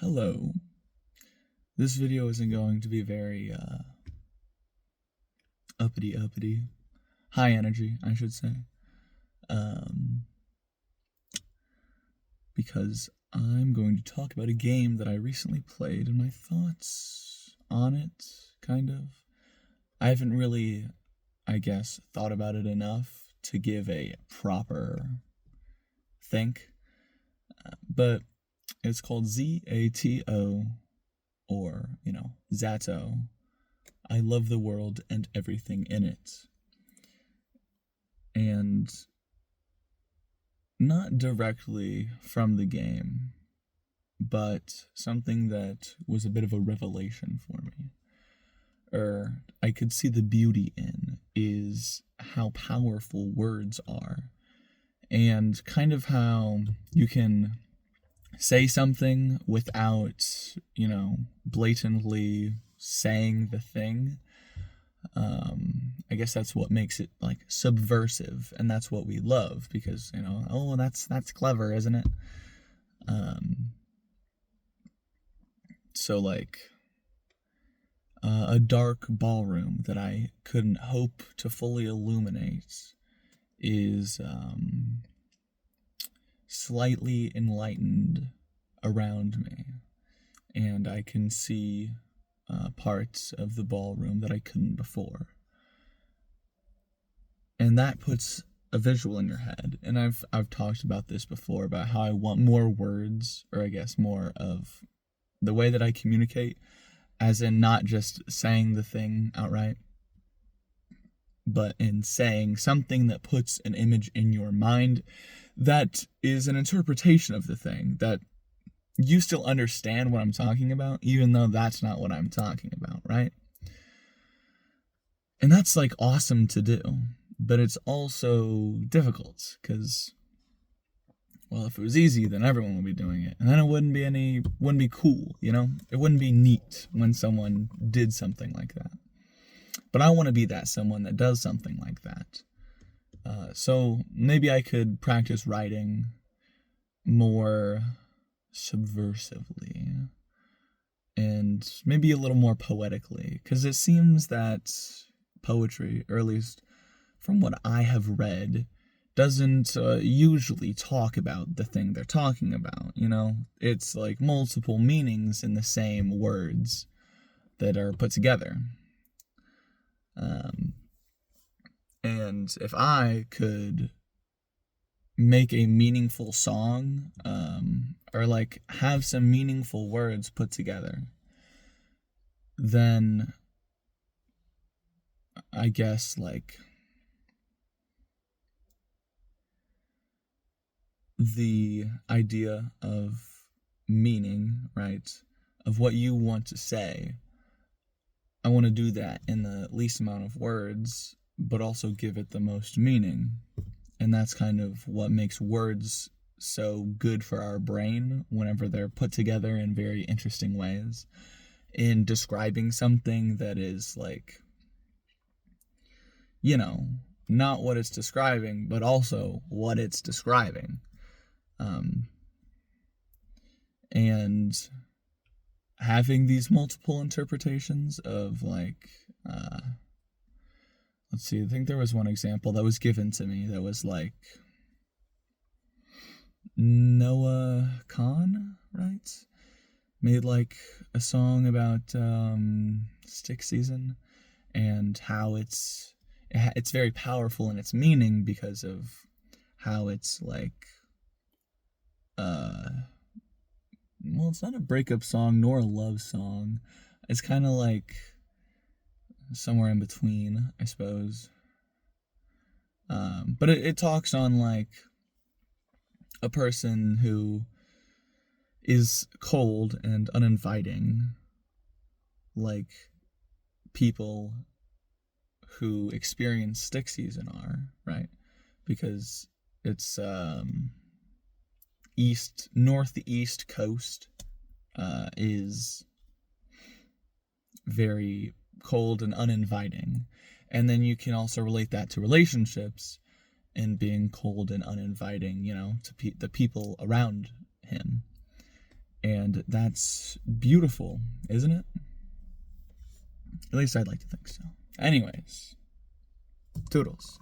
Hello. This video isn't going to be very uppity, high energy, I should say, um, because I'm going to talk about a game that I recently played and my thoughts on it, kind of. I haven't really, I guess, thought about it enough to give a proper think, but it's called Zato, or, Zato. I love the world and everything in it. And not directly from the game, but something that was a bit of a revelation for me, or I could see the beauty in, is how powerful words are, and kind of how you can say something without, blatantly saying the thing. I guess that's what makes it like subversive, and that's what we love because that's clever, isn't it? So like a dark ballroom that I couldn't hope to fully illuminate is slightly enlightened around me, and I can see parts of the ballroom that I couldn't before. And that puts a visual in your head. And I've talked about this before, about how I want more words, or I guess more of the way that I communicate, as in not just saying the thing outright, but in saying something that puts an image in your mind that is an interpretation of the thing, that you still understand what I'm talking about, even though that's not what I'm talking about, right? And that's like awesome to do, but it's also difficult because, well, if it was easy, then everyone would be doing it, and then it wouldn't be cool, It wouldn't be neat when someone did something like that. But I want to be that someone that does something like that. So maybe I could practice writing more subversively and maybe a little more poetically, because it seems that poetry, or at least from what I have read, doesn't usually talk about the thing they're talking about. It's like multiple meanings in the same words that are put together. And if I could make a meaningful song, or like have some meaningful words put together, then I guess like the idea of meaning, right, of what you want to say, I want to do that in the least amount of words, but also give it the most meaning. And that's kind of what makes words so good for our brain whenever they're put together in very interesting ways, in describing something that is like, not what it's describing, but also what it's describing. And having these multiple interpretations of like, let's see, I think there was one example that was given to me that was like Noah Khan, right? Made like a song about stick season, and how it's very powerful in its meaning because of how it's like, well, it's not a breakup song nor a love song. It's kind of like somewhere in between, I suppose. But it talks on like a person who is cold and uninviting, like people who experience stick season are, right? Because it's northeast coast is very cold and uninviting. And then you can also relate that to relationships and being cold and uninviting, to the people around him. And that's beautiful, isn't it? At least I'd like to think so. Anyways, toodles.